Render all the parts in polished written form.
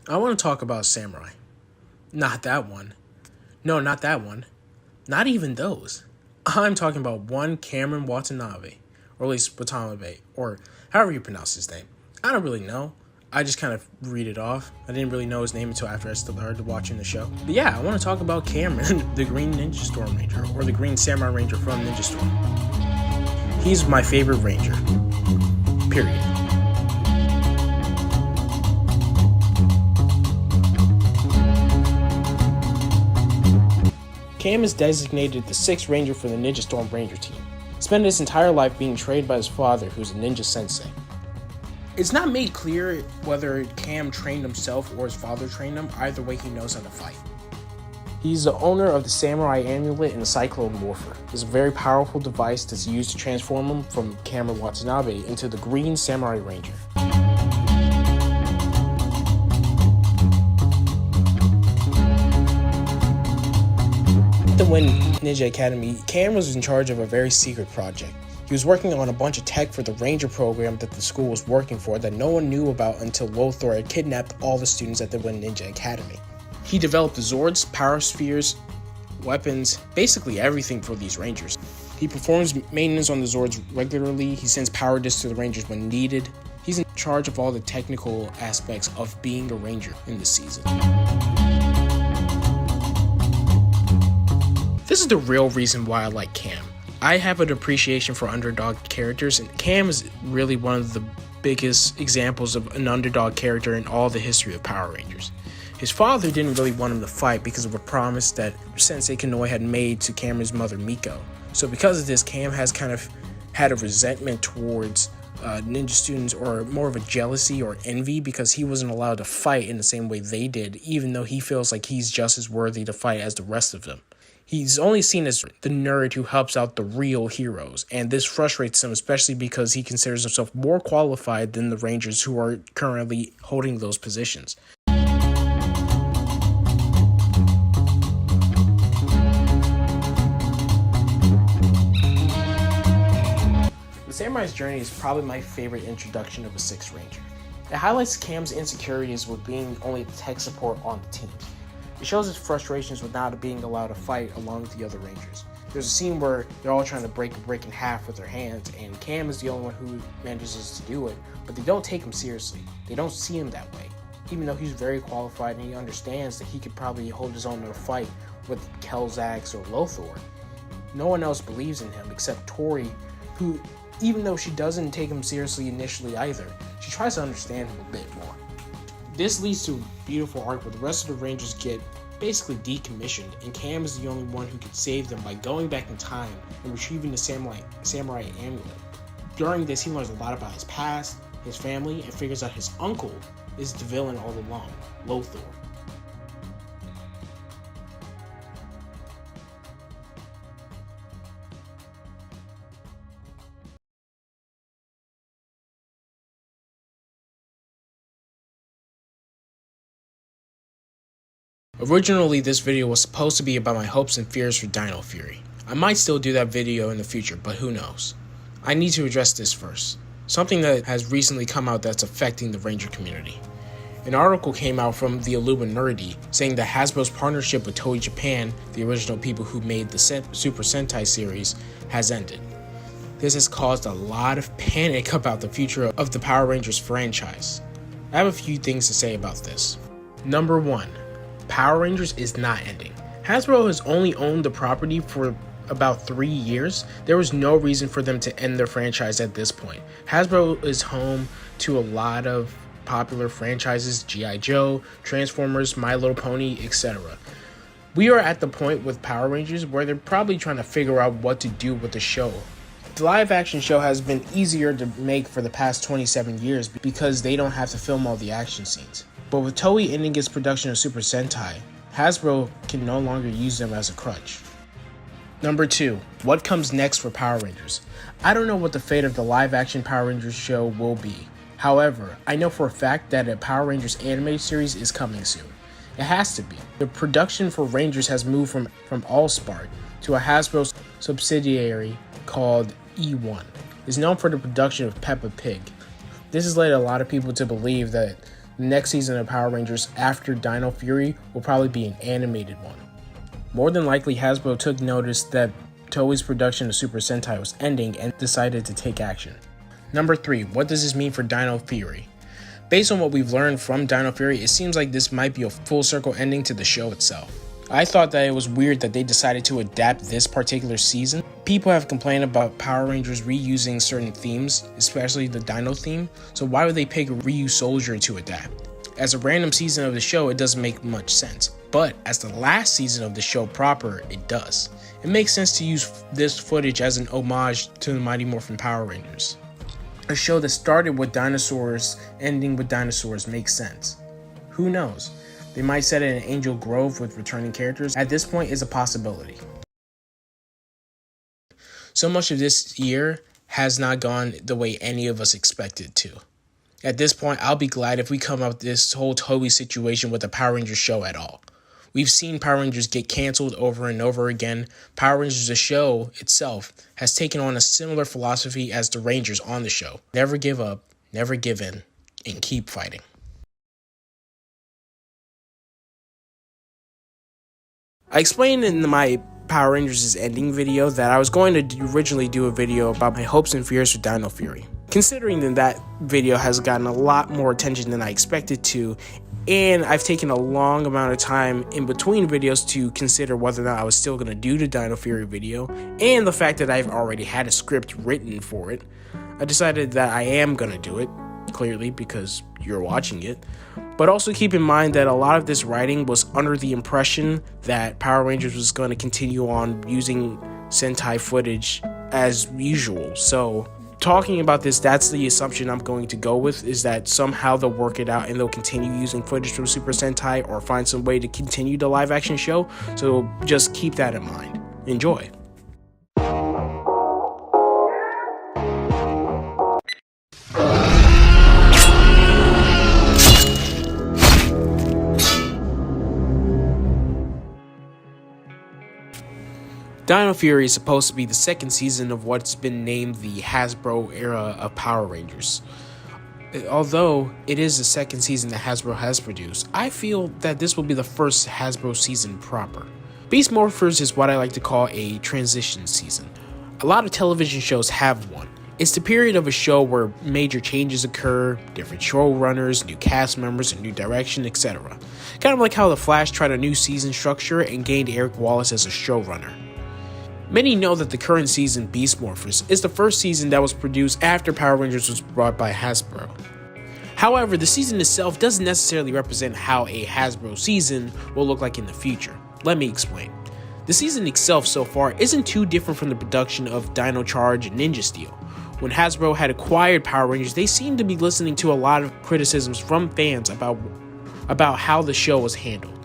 I want to talk about Samurai. Not that one. No, not that one. Not even those. I'm talking about one Cameron Watanabe, or at least Watanabe, or however you pronounce his name. I don't really know. I just kind of read it off. I didn't really know his name until after I started watching the show. But yeah, I want to talk about Cameron, the Green Ninja Storm Ranger, or the Green Samurai Ranger from Ninja Storm. He's my favorite Ranger. Period. Cam is designated the 6th Ranger for the Ninja Storm Ranger team. Spent his entire life being trained by his father, who's a ninja sensei. It's not made clear whether Cam trained himself or his father trained him. Either way, he knows how to fight. He's the owner of the Samurai Amulet and Cyclone Morpher. It's a very powerful device that's used to transform him from Cameron Watanabe into the Green Samurai Ranger. At the Wind Ninja Academy, Cam was in charge of a very secret project. He was working on a bunch of tech for the Ranger program that the school was working for that no one knew about until Lothar had kidnapped all the students at the Wind Ninja Academy. He developed the Zords, power spheres, weapons, basically everything for these Rangers. He performs maintenance on the Zords regularly. He sends power discs to the Rangers when needed. He's in charge of all the technical aspects of being a Ranger in this season. This is the real reason why I like Cam. I have an appreciation for underdog characters, and Cam is really one of the biggest examples of an underdog character in all the history of Power Rangers. His father didn't really want him to fight because of a promise that Sensei Kanoi had made to Cameron's mother Miko. So because of this, Cam has kind of had a resentment towards ninja students, or more of a jealousy or envy, because he wasn't allowed to fight in the same way they did, even though he feels like he's just as worthy to fight as the rest of them. He's only seen as the nerd who helps out the real heroes, and this frustrates him, especially because he considers himself more qualified than the Rangers who are currently holding those positions. The Samurai's journey is probably my favorite introduction of a 6th Ranger. It highlights Cam's insecurities with being only the tech support on the team. It shows his frustrations with not being allowed to fight along with the other Rangers. There's a scene where they're all trying to break a brick in half with their hands, and Cam is the only one who manages to do it, but they don't take him seriously. They don't see him that way, even though he's very qualified and he understands that he could probably hold his own in a fight with Kelzax or Lothar. No one else believes in him except Tori, who, even though she doesn't take him seriously initially either, she tries to understand him a bit more. This leads to a beautiful arc where the rest of the Rangers get basically decommissioned, and Cam is the only one who can save them by going back in time and retrieving the Samurai Amulet. During this, he learns a lot about his past, his family, and figures out his uncle is the villain all along, Lothar. Originally, this video was supposed to be about my hopes and fears for Dino Fury. I might still do that video in the future, but who knows. I need to address this first. Something that has recently come out that's affecting the Ranger community. An article came out from the Illuminati saying that Hasbro's partnership with Toei Japan, the original people who made the Super Sentai series, has ended. This has caused a lot of panic about the future of the Power Rangers franchise. I have a few things to say about this. Number 1. Power Rangers is not ending. Hasbro has only owned the property for about 3 years. There was no reason for them to end their franchise at this point. Hasbro is home to a lot of popular franchises: G.I. Joe, Transformers, My Little Pony, etc. We are at the point with Power Rangers where they're probably trying to figure out what to do with the show. The live action show has been easier to make for the past 27 years because they don't have to film all the action scenes. But with Toei ending its production of Super Sentai, Hasbro can no longer use them as a crutch. Number 2. What comes next for Power Rangers? I don't know what the fate of the live-action Power Rangers show will be. However, I know for a fact that a Power Rangers anime series is coming soon. It has to be. The production for Rangers has moved from Allspark to a Hasbro subsidiary called E1. It's known for the production of Peppa Pig. This has led a lot of people to believe that the next season of Power Rangers after Dino Fury will probably be an animated one. More than likely, Hasbro took notice that Toei's production of Super Sentai was ending and decided to take action. Number 3, what does this mean for Dino Fury? Based on what we've learned from Dino Fury, it seems like this might be a full circle ending to the show itself. I thought that it was weird that they decided to adapt this particular season. People have complained about Power Rangers reusing certain themes, especially the Dino theme, so why would they pick Ryu Soldier to adapt? As a random season of the show, it doesn't make much sense, but as the last season of the show proper, it does. It makes sense to use this footage as an homage to the Mighty Morphin Power Rangers. A show that started with dinosaurs, ending with dinosaurs makes sense. Who knows? They might set it in Angel Grove with returning characters. At this point, is a possibility. So much of this year has not gone the way any of us expected to. At this point, I'll be glad if we come out this whole Toei situation with a Power Rangers show at all. We've seen Power Rangers get canceled over and over again. Power Rangers, the show itself, has taken on a similar philosophy as the Rangers on the show. Never give up, never give in, and keep fighting. I explained in my Power Rangers' ending video that I was going to originally do a video about my hopes and fears for Dino Fury. Considering that video has gotten a lot more attention than I expected to, and I've taken a long amount of time in between videos to consider whether or not I was still going to do the Dino Fury video, and the fact that I've already had a script written for it, I decided that I am going to do it, clearly because you're watching it. But also keep in mind that a lot of this writing was under the impression that Power Rangers was going to continue on using Sentai footage as usual. So talking about this, that's the assumption I'm going to go with, is that somehow they'll work it out and they'll continue using footage from Super Sentai or find some way to continue the live action show. So just keep that in mind. Enjoy. Dino Fury is supposed to be the second season of what's been named the Hasbro era of Power Rangers. Although it is the second season that Hasbro has produced, I feel that this will be the first Hasbro season proper. Beast Morphers is what I like to call a transition season. A lot of television shows have one. It's the period of a show where major changes occur, different showrunners, new cast members, a new direction, etc. Kind of like how The Flash tried a new season structure and gained Eric Wallace as a showrunner. Many know that the current season, Beast Morphers, is the first season that was produced after Power Rangers was bought by Hasbro. However, the season itself doesn't necessarily represent how a Hasbro season will look like in the future. Let me explain. The season itself so far isn't too different from the production of Dino Charge and Ninja Steel. When Hasbro had acquired Power Rangers, they seemed to be listening to a lot of criticisms from fans about how the show was handled.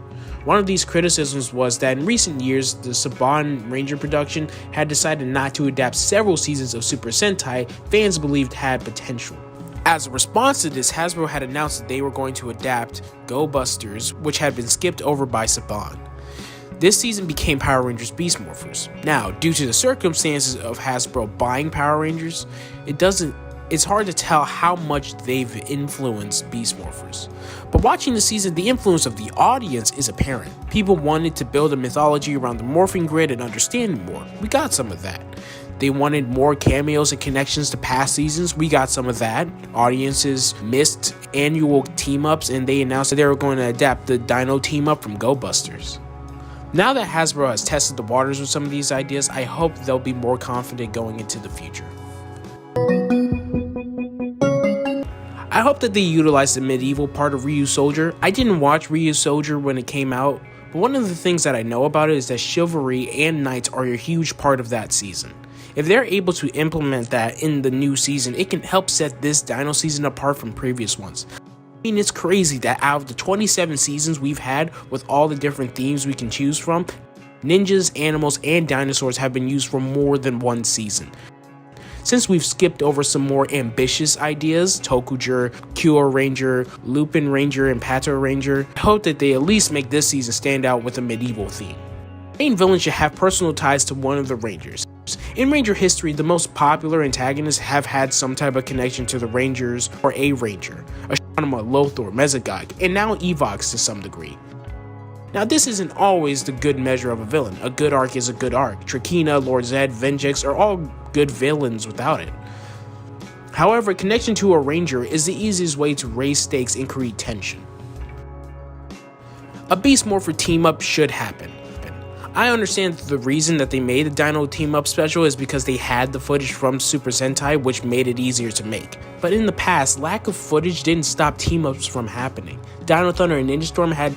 One of these criticisms was that in recent years, the Saban Ranger production had decided not to adapt several seasons of Super Sentai fans believed had potential. As a response to this, Hasbro had announced that they were going to adapt Go Busters, which had been skipped over by Saban. This season became Power Rangers Beast Morphers. Now, due to the circumstances of Hasbro buying Power Rangers, it's hard to tell how much they've influenced Beast Morphers. But watching the season, the influence of the audience is apparent. People wanted to build a mythology around the morphing grid and understand more. We got some of that. They wanted more cameos and connections to past seasons. We got some of that. Audiences missed annual team-ups, and they announced that they were going to adapt the Dino team-up from Go Busters. Now that Hasbro has tested the waters with some of these ideas, I hope they'll be more confident going into the future. I hope that they utilize the medieval part of Ryu Soldier. I didn't watch Ryu Soldier when it came out, but one of the things that I know about it is that chivalry and knights are a huge part of that season. If they're able to implement that in the new season, it can help set this Dino season apart from previous ones. I mean, it's crazy that out of the 27 seasons we've had with all the different themes we can choose from, ninjas, animals, and dinosaurs have been used for more than one season. Since we've skipped over some more ambitious ideas, Tokuger, Kyo Ranger, Lupin Ranger, and Pato Ranger, I hope that they at least make this season stand out with a medieval theme. The main villain should have personal ties to one of the Rangers. In Ranger history, the most popular antagonists have had some type of connection to the Rangers or a Ranger. A Anima, Lothor, Mesogog, and now Evox to some degree. Now this isn't always the good measure of a villain. A good arc is a good arc. Trakina, Lord Zed, Venjix are all good villains without it. However, connection to a ranger is the easiest way to raise stakes and create tension. A Beast Morpher team-up should happen. I understand that the reason that they made the Dino team-up special is because they had the footage from Super Sentai, which made it easier to make. But in the past, lack of footage didn't stop team-ups from happening. Dino Thunder and Ninja Storm had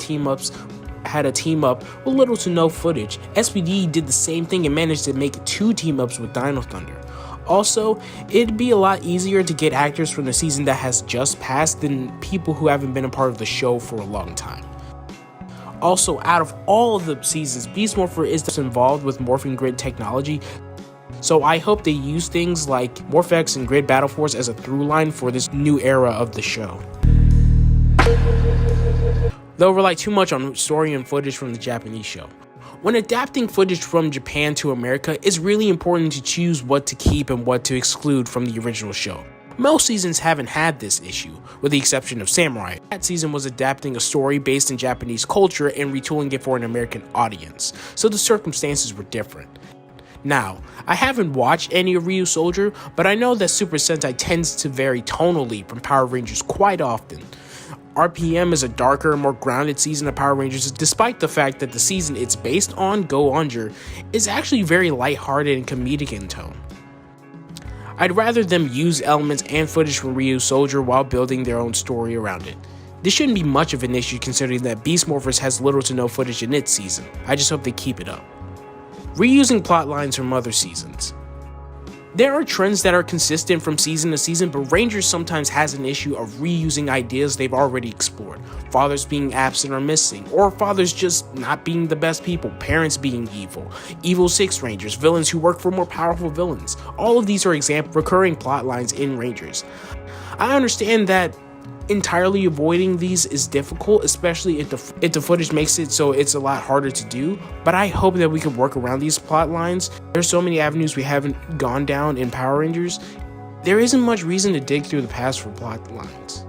a team-up with little to no footage. SPD did the same thing and managed to make 2 team-ups with Dino Thunder. Also, it'd be a lot easier to get actors from the season that has just passed than people who haven't been a part of the show for a long time. Also, out of all of the seasons, Beast Morpher is involved with Morphing Grid technology, so I hope they use things like Morphex and Grid Battle Force as a through line for this new era of the show. They'll rely too much on story and footage from the Japanese show. When adapting footage from Japan to America, it's really important to choose what to keep and what to exclude from the original show. Most seasons haven't had this issue, with the exception of Samurai. That season was adapting a story based in Japanese culture and retooling it for an American audience, so the circumstances were different. Now, I haven't watched any of Ryu Soldier, but I know that Super Sentai tends to vary tonally from Power Rangers quite often. RPM is a darker, more grounded season of Power Rangers, despite the fact that the season it's based on, Go Under, is actually very lighthearted and comedic in tone. I'd rather them use elements and footage from Ryu Soldier while building their own story around it. This shouldn't be much of an issue considering that Beast Morphers has little to no footage in its season. I just hope they keep it up. Reusing plot lines from other seasons. There are trends that are consistent from season to season, but Rangers sometimes has an issue of reusing ideas they've already explored. Fathers being absent or missing, or fathers just not being the best people, parents being evil, evil Six Rangers, villains who work for more powerful villains. All of these are recurring plot lines in Rangers. I understand that entirely avoiding these is difficult, especially if the footage makes it so it's a lot harder to do, but I hope that we can work around these plot lines. There's so many avenues we haven't gone down in Power Rangers. There isn't much reason to dig through the past for plot lines.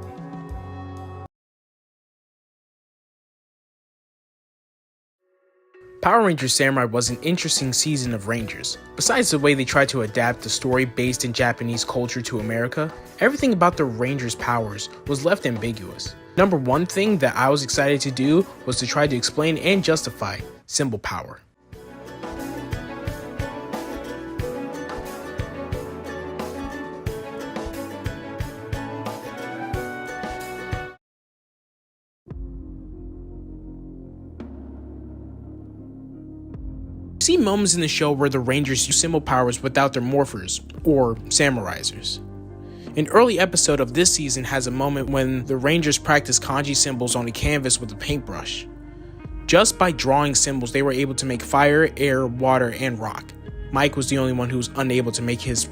Power Rangers Samurai was an interesting season of Rangers. Besides the way they tried to adapt the story based in Japanese culture to America, everything about the Rangers' powers was left ambiguous. Number one thing that I was excited to do was to try to explain and justify symbol power. See moments in the show where the Rangers use symbol powers without their morphers, or samurizers. An early episode of this season has a moment when the Rangers practice kanji symbols on a canvas with a paintbrush. Just by drawing symbols, they were able to make fire, air, water, and rock. Mike was the only one who was unable to make his,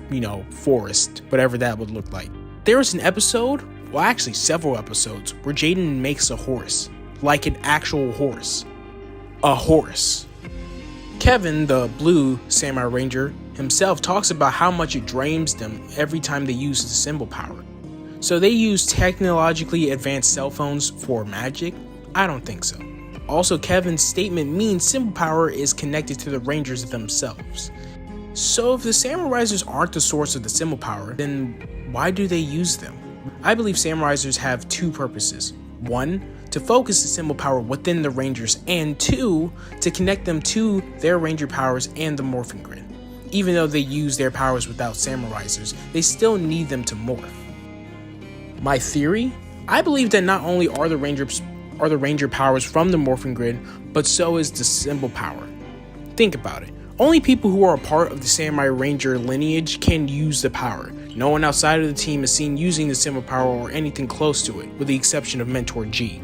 forest, whatever that would look like. There was an episode, well actually several episodes, where Jaden makes a horse. Like an actual horse. A horse. Kevin, the blue Samurai Ranger, himself talks about how much it drains them every time they use the symbol power. So they use technologically advanced cell phones for magic? I don't think so. Also, Kevin's statement means symbol power is connected to the Rangers themselves. So if the Samurizers aren't the source of the symbol power, then why do they use them? I believe Samurizers have 2 purposes. 1, to focus the symbol power within the Rangers, and 2, to connect them to their Ranger powers and the Morphing Grid. Even though they use their powers without Samurizers, they still need them to morph. My theory? I believe that not only are the Ranger powers from the Morphing Grid, but so is the symbol power. Think about it. Only people who are a part of the Samurai Ranger lineage can use the power. No one outside of the team is seen using the symbol power or anything close to it, with the exception of Mentor G.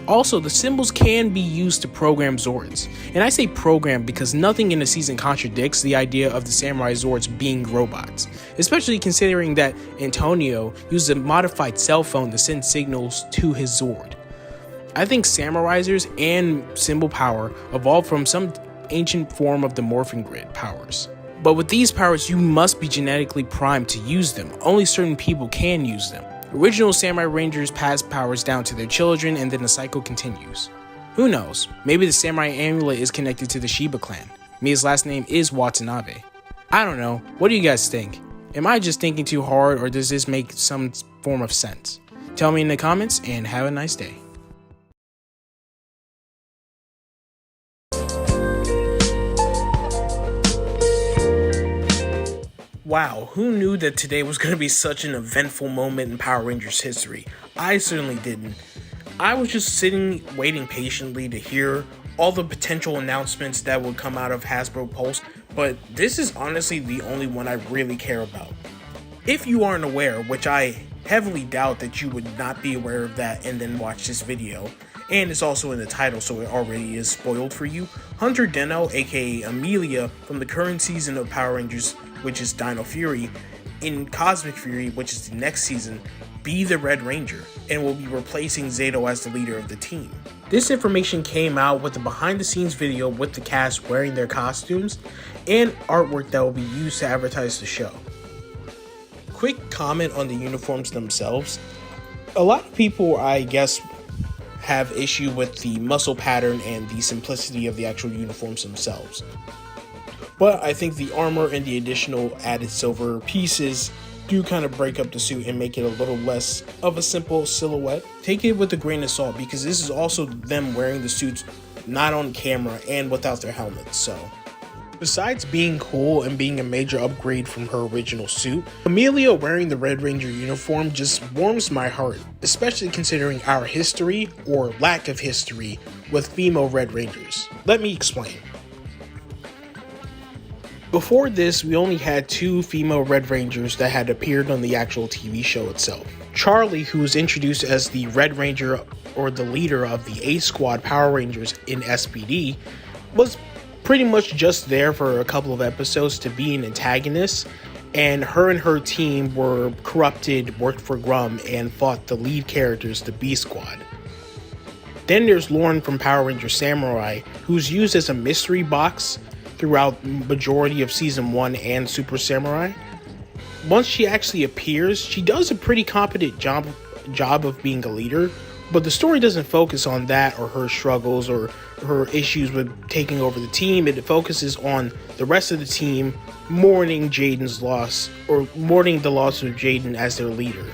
Also, the symbols can be used to program Zords. And I say program because nothing in the season contradicts the idea of the Samurai Zords being robots, especially considering that Antonio used a modified cell phone to send signals to his Zord. I think Samurizers and symbol power evolved from some ancient form of the Morphing Grid powers. But with these powers, you must be genetically primed to use them. Only certain people can use them. Original Samurai Rangers pass powers down to their children and then the cycle continues. Who knows, maybe the Samurai Amulet is connected to the Shiba clan. Mia's last name is Watanabe. I don't know, what do you guys think? Am I just thinking too hard, or does this make some form of sense? Tell me in the comments and have a nice day. Wow, who knew that today was going to be such an eventful moment in Power Rangers history? I certainly didn't. I was just sitting, waiting patiently to hear all the potential announcements that would come out of Hasbro Pulse, but this is honestly the only one I really care about. If you aren't aware, which I heavily doubt that you would not be aware of that and then watch this video, and it's also in the title so it already is spoiled for you, Hunter Deno, aka Amelia, from the current season of Power Rangers, which is Dino Fury, in Cosmic Fury, which is the next season, be the Red Ranger, and will be replacing Zato as the leader of the team. This information came out with a behind the scenes video with the cast wearing their costumes and artwork that will be used to advertise the show. Quick comment on the uniforms themselves. A lot of people, I guess, have issue with the muscle pattern and the simplicity of the actual uniforms themselves. But I think the armor and the additional added silver pieces do kind of break up the suit and make it a little less of a simple silhouette. Take it with a grain of salt, because this is also them wearing the suits not on camera and without their helmets. So besides being cool and being a major upgrade from her original suit, Amelia wearing the Red Ranger uniform just warms my heart, especially considering our history, or lack of history, with female Red Rangers. Let me explain. Before this, we only had 2 female Red Rangers that had appeared on the actual TV show itself. Charlie, who was introduced as the Red Ranger, or the leader of the A Squad Power Rangers in SPD, was pretty much just there for a couple of episodes to be an antagonist, and her team were corrupted, worked for Grum, and fought the lead characters, the B Squad. Then there's Lauren from Power Ranger Samurai, who's used as a mystery box throughout majority of season 1 and Super Samurai. Once she actually appears, she does a pretty competent job of being a leader, but the story doesn't focus on that or her struggles or her issues with taking over the team. It focuses on the rest of the team mourning Jaden's loss, or mourning the loss of Jaden as their leader.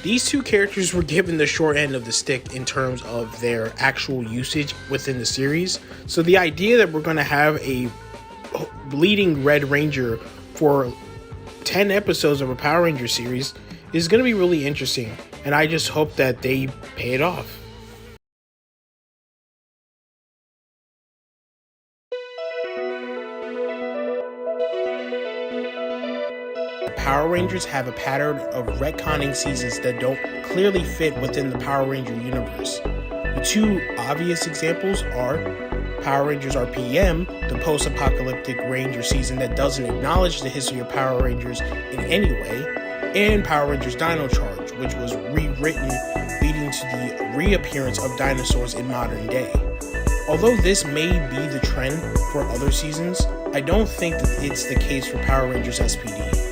These 2 characters were given the short end of the stick in terms of their actual usage within the series. So the idea that we're going to have a leading Red Ranger for 10 episodes of a Power Ranger series is going to be really interesting. And I just hope that they pay it off. Power Rangers have a pattern of retconning seasons that don't clearly fit within the Power Ranger universe. The 2 obvious examples are Power Rangers RPM, the post-apocalyptic Ranger season that doesn't acknowledge the history of Power Rangers in any way, and Power Rangers Dino Charge, which was rewritten, leading to the reappearance of dinosaurs in modern day. Although this may be the trend for other seasons, I don't think that it's the case for Power Rangers SPD.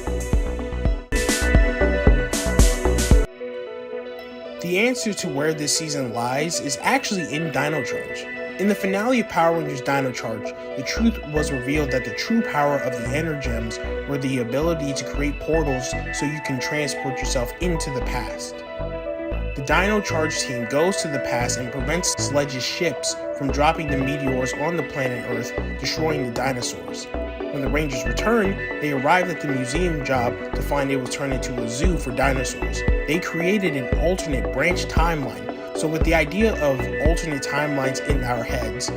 The answer to where this season lies is actually in Dino Charge. In the finale of Power Rangers Dino Charge, the truth was revealed that the true power of the Energems were the ability to create portals so you can transport yourself into the past. The Dino Charge team goes to the past and prevents Sledge's ships from dropping the meteors on the planet Earth, destroying the dinosaurs. When the Rangers return, they arrive at the museum job to find it was turned into a zoo for dinosaurs. They created an alternate branch timeline. So with the idea of alternate timelines in our heads,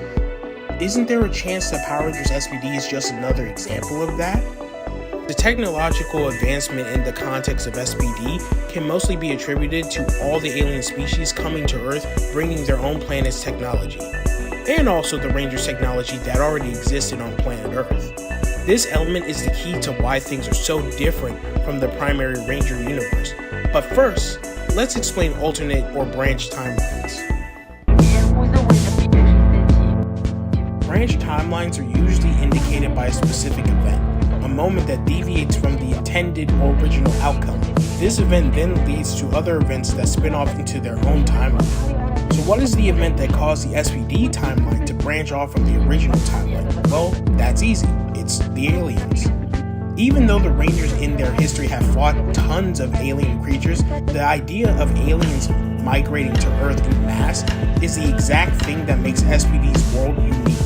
isn't there a chance that Power Rangers SPD is just another example of that? The technological advancement in the context of SPD can mostly be attributed to all the alien species coming to Earth, bringing their own planet's technology, and also the Rangers technology that already existed on planet Earth. This element is the key to why things are so different from the primary Ranger universe. But first, let's explain alternate or branch timelines. Branch timelines are usually indicated by a specific event. A moment that deviates from the intended or original outcome. This event then leads to other events that spin off into their own timeline. So what is the event that caused the SPD timeline to branch off from the original timeline? Well, that's easy. It's the aliens. Even though the Rangers in their history have fought tons of alien creatures, the idea of aliens migrating to Earth en masse is the exact thing that makes SPD's world unique.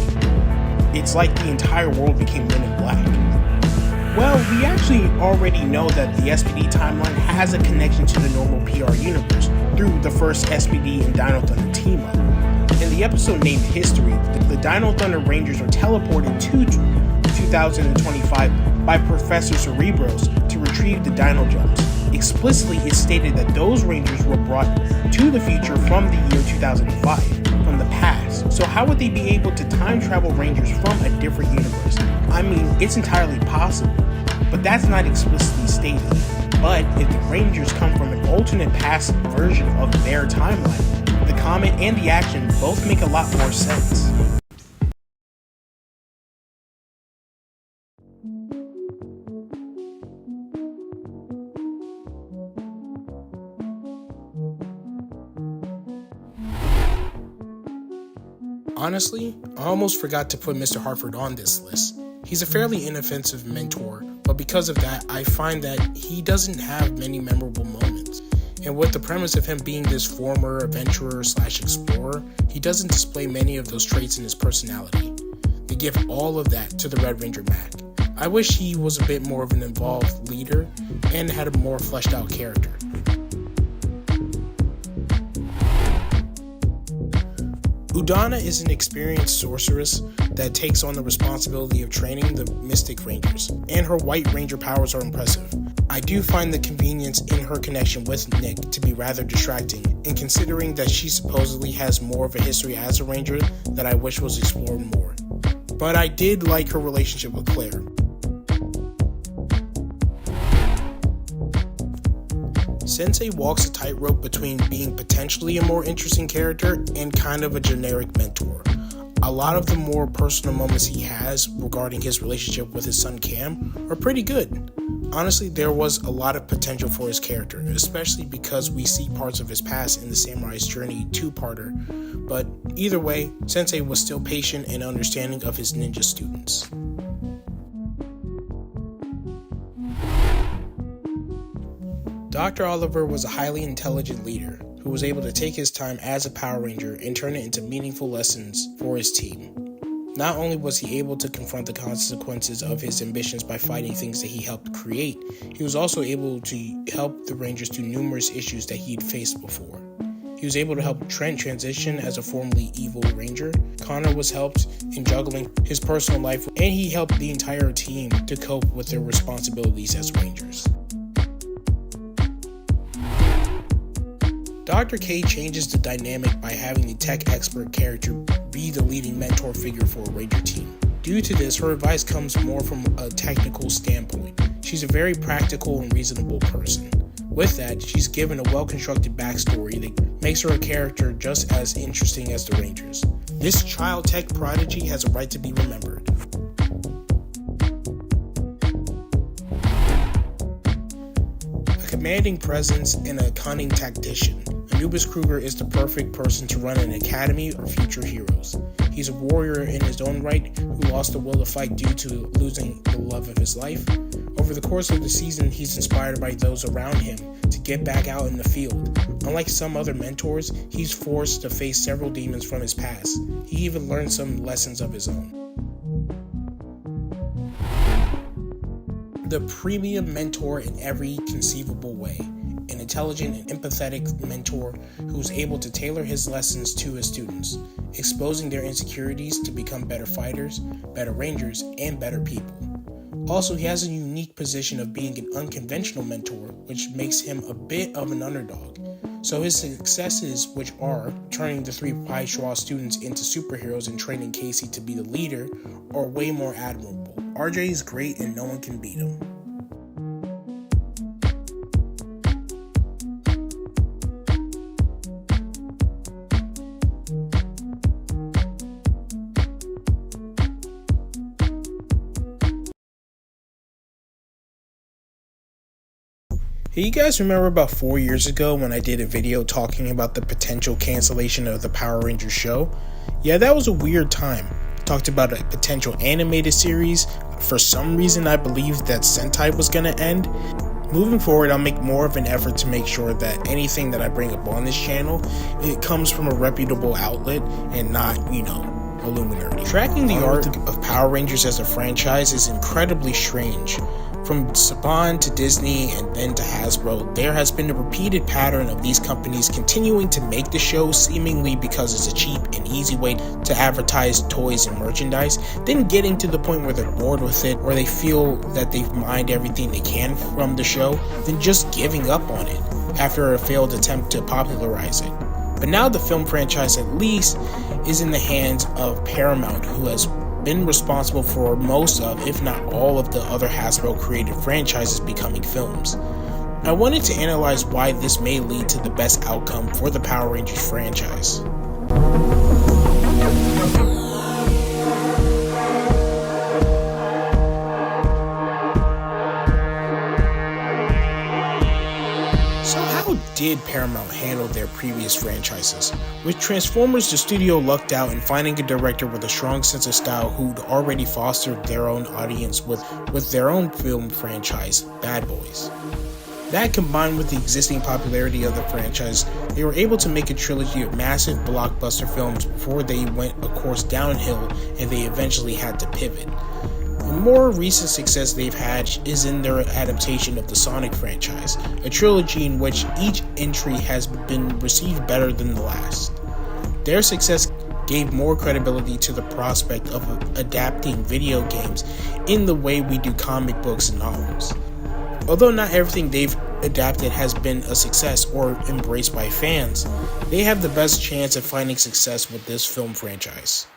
It's like the entire world became Men in Black. Well, we actually already know that the SPD timeline has a connection to the normal PR universe through the first SPD and Dino Thunder team-up. In the episode named History, the Dino Thunder Rangers are teleported to 2025 by Professor Cerebros to retrieve the Dino Gems. Explicitly, it's stated that those Rangers were brought to the future from the year 2005, from the past. So how would they be able to time travel Rangers from a different universe? I mean, it's entirely possible, but that's not explicitly stated. But if the Rangers come from an alternate past version of their timeline, the comment and the action both make a lot more sense. Honestly, I almost forgot to put Mr. Hartford on this list. He's a fairly inoffensive mentor, but because of that, I find that he doesn't have many memorable moments. And with the premise of him being this former adventurer/explorer, he doesn't display many of those traits in his personality. They give all of that to the Red Ranger Mac. I wish he was a bit more of an involved leader and had a more fleshed out character. Udana is an experienced sorceress that takes on the responsibility of training the Mystic Rangers, and her White Ranger powers are impressive. I do find the convenience in her connection with Nick to be rather distracting, and considering that she supposedly has more of a history as a Ranger that I wish was explored more. But I did like her relationship with Claire. Sensei walks a tightrope between being potentially a more interesting character and kind of a generic mentor. A lot of the more personal moments he has regarding his relationship with his son Cam are pretty good. Honestly, there was a lot of potential for his character, especially because we see parts of his past in the Samurai's Journey two-parter, but either way, Sensei was still patient and understanding of his ninja students. Dr. Oliver was a highly intelligent leader who was able to take his time as a Power Ranger and turn it into meaningful lessons for his team. Not only was he able to confront the consequences of his ambitions by fighting things that he helped create, he was also able to help the Rangers through numerous issues that he'd faced before. He was able to help Trent transition as a formerly evil Ranger. Connor was helped in juggling his personal life, and he helped the entire team to cope with their responsibilities as Rangers. Dr. K changes the dynamic by having the tech expert character be the leading mentor figure for a Ranger team. Due to this, her advice comes more from a technical standpoint. She's a very practical and reasonable person. With that, she's given a well-constructed backstory that makes her a character just as interesting as the Rangers. This child tech prodigy has a right to be remembered. A commanding presence and a cunning tactician, Anubis Kruger is the perfect person to run an academy of future heroes. He's a warrior in his own right who lost the will to fight due to losing the love of his life. Over the course of the season, he's inspired by those around him to get back out in the field. Unlike some other mentors, he's forced to face several demons from his past. He even learned some lessons of his own. The premium mentor in every conceivable way. An intelligent and empathetic mentor who's able to tailor his lessons to his students, exposing their insecurities to become better fighters, better Rangers, and better people. Also, he has a unique position of being an unconventional mentor, which makes him a bit of an underdog. So his successes, which are turning the 3 Pai Schwa students into superheroes and training Casey to be the leader, are way more admirable. RJ is great and no one can beat him. Hey, you guys remember about 4 years ago when I did a video talking about the potential cancellation of the Power Rangers show? Yeah, that was a weird time. I talked about a potential animated series. For some reason, I believed that Sentai was gonna end. Moving forward, I'll make more of an effort to make sure that anything that I bring up on this channel, it comes from a reputable outlet and not, Illuminati. Tracking the arc of Power Rangers as a franchise is incredibly strange. From Saban to Disney and then to Hasbro, there has been a repeated pattern of these companies continuing to make the show seemingly because it's a cheap and easy way to advertise toys and merchandise, then getting to the point where they're bored with it or they feel that they've mined everything they can from the show, then just giving up on it after a failed attempt to popularize it. But now the film franchise at least is in the hands of Paramount, who has been responsible for most of, if not all of the other Hasbro created franchises becoming films. I wanted to analyze why this may lead to the best outcome for the Power Rangers franchise. So how did Paramount handle their previous franchises? With Transformers, the studio lucked out in finding a director with a strong sense of style who'd already fostered their own audience with their own film franchise, Bad Boys. That combined with the existing popularity of the franchise, they were able to make a trilogy of massive blockbuster films before they went a course downhill and they eventually had to pivot. A more recent success they've had is in their adaptation of the Sonic franchise, a trilogy in which each entry has been received better than the last. Their success gave more credibility to the prospect of adapting video games in the way we do comic books and novels. Although not everything they've adapted has been a success or embraced by fans, they have the best chance of finding success with this film franchise.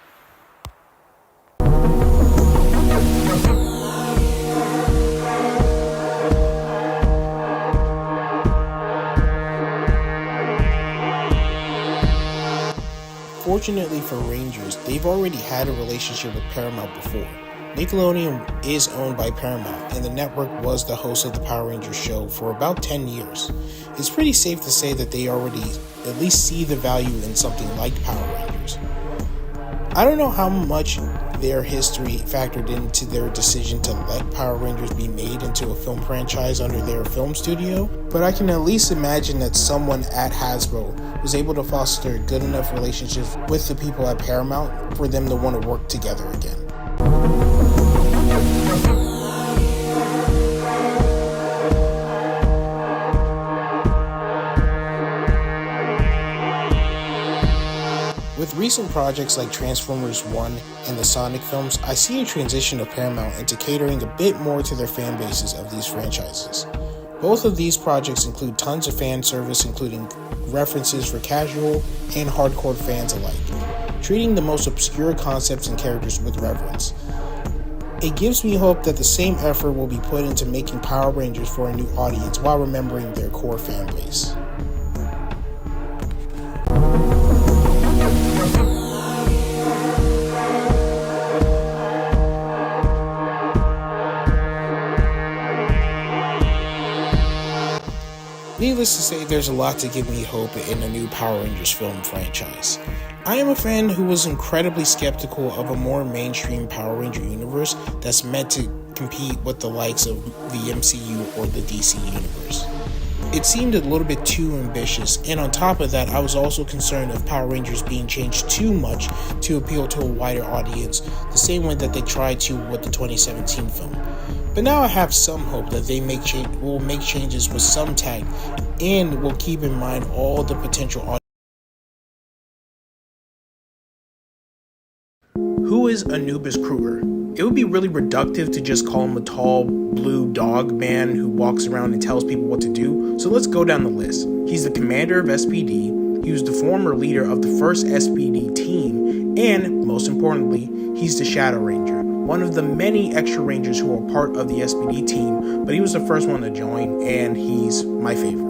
Fortunately for Rangers, they've already had a relationship with Paramount before. Nickelodeon is owned by Paramount, and the network was the host of the Power Rangers show for about 10 years. It's pretty safe to say that they already at least see the value in something like Power Rangers. I don't know how much their history factored into their decision to let Power Rangers be made into a film franchise under their film studio, but I can at least imagine that someone at Hasbro was able to foster a good enough relationship with the people at Paramount for them to want to work together again. With recent projects like Transformers 1 and the Sonic films, I see a transition of Paramount into catering a bit more to their fan bases of these franchises. Both of these projects include tons of fan service, including references for casual and hardcore fans alike, treating the most obscure concepts and characters with reverence. It gives me hope that the same effort will be put into making Power Rangers for a new audience while remembering their core fan base. Needless to say, there's a lot to give me hope in a new Power Rangers film franchise. I am a fan who was incredibly skeptical of a more mainstream Power Ranger universe that's meant to compete with the likes of the MCU or the DC universe. It seemed a little bit too ambitious, and on top of that, I was also concerned of Power Rangers being changed too much to appeal to a wider audience, the same way that they tried to with the 2017 film. But now I have some hope that they will make changes with some tact and will keep in mind all the potential audience. Who is Anubis Kruger? It would be really reductive to just call him a tall, blue dog man who walks around and tells people what to do, so let's go down the list. He's the commander of SPD, he was the former leader of the first SPD team, and, most importantly, he's the Shadow Ranger, one of the many extra Rangers who are part of the SPD team, but he was the first one to join, and he's my favorite.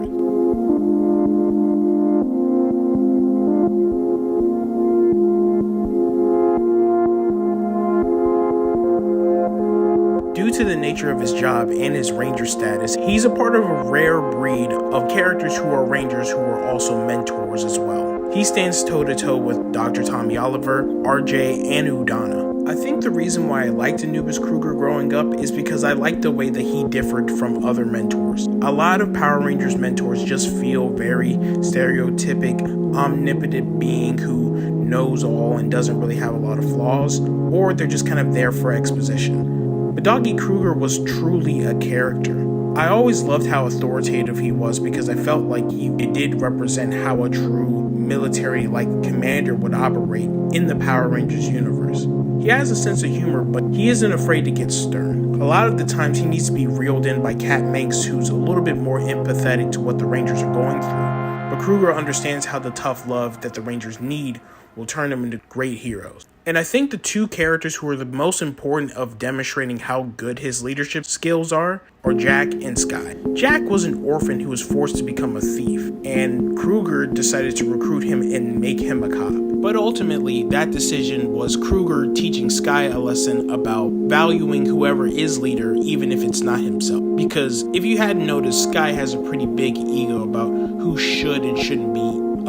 Due to the nature of his job and his ranger status, he's a part of a rare breed of characters who are rangers who are also mentors as well. He stands toe-to-toe with Dr. Tommy Oliver, RJ, and Udana. I think the reason why I liked Anubis Kruger growing up is because I liked the way that he differed from other mentors. A lot of Power Rangers mentors just feel very stereotypic, omnipotent being who knows all and doesn't really have a lot of flaws, or they're just kind of there for exposition. But Doggy Kruger was truly a character. I always loved how authoritative he was because I felt like it did represent how a true military-like commander would operate in the Power Rangers universe. He has a sense of humor, but he isn't afraid to get stern. A lot of the times he needs to be reeled in by Cat Manx, who's a little bit more empathetic to what the Rangers are going through. But Kruger understands how the tough love that the Rangers need will turn them into great heroes. And I think the two characters who are the most important of demonstrating how good his leadership skills are Jack and Sky. Jack was an orphan who was forced to become a thief, and Kruger decided to recruit him and make him a cop. But ultimately, that decision was Kruger teaching Sky a lesson about valuing whoever is leader, even if it's not himself. Because if you hadn't noticed, Sky has a pretty big ego about who should and shouldn't be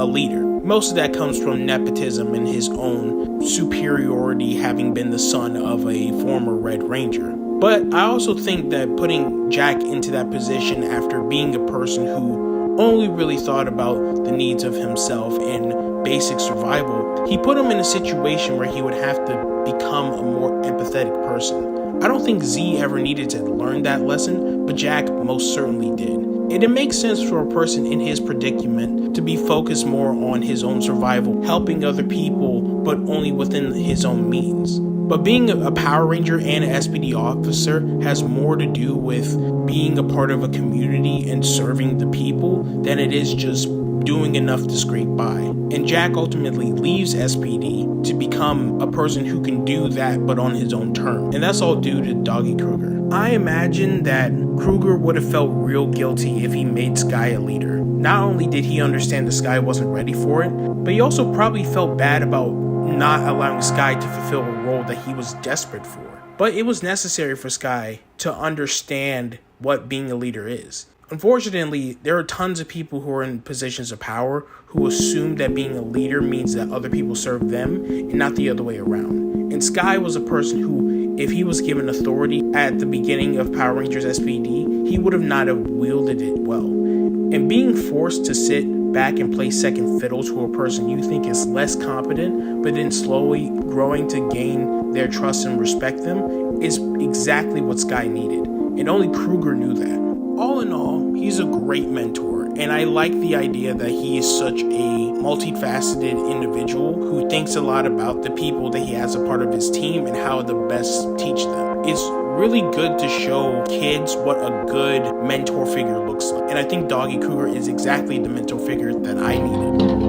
a leader. Most of that comes from nepotism and his own superiority, having been the son of a former Red Ranger. But I also think that putting Jack into that position after being a person who only really thought about the needs of himself and basic survival, he put him in a situation where he would have to become a more empathetic person. I don't think Z ever needed to learn that lesson, but Jack most certainly did. And it makes sense for a person in his predicament to be focused more on his own survival, helping other people, but only within his own means. But being a Power Ranger and an SPD officer has more to do with being a part of a community and serving the people than it is just doing enough to scrape by. And Jack ultimately leaves SPD to become a person who can do that but on his own terms. And that's all due to Doggy Kruger. I imagine that Kruger would have felt real guilty if he made Sky a leader. Not only did he understand that Sky wasn't ready for it, but he also probably felt bad about not allowing Sky to fulfill a role that he was desperate for. But it was necessary for Sky to understand what being a leader is. Unfortunately, there are tons of people who are in positions of power who assume that being a leader means that other people serve them and not the other way around. And Sky was a person who, if he was given authority at the beginning of Power Rangers SPD, he would have not have wielded it well. And being forced to sit back and play second fiddle to a person you think is less competent, but then slowly growing to gain their trust and respect them, is exactly what Sky needed. And only Kruger knew that. All in all, he's a great mentor, and I like the idea that he is such a multifaceted individual who thinks a lot about the people that he has a part of his team and how to best teach them. It's really good to show kids what a good mentor figure looks like, and I think Doggy Kruger is exactly the mentor figure that I needed.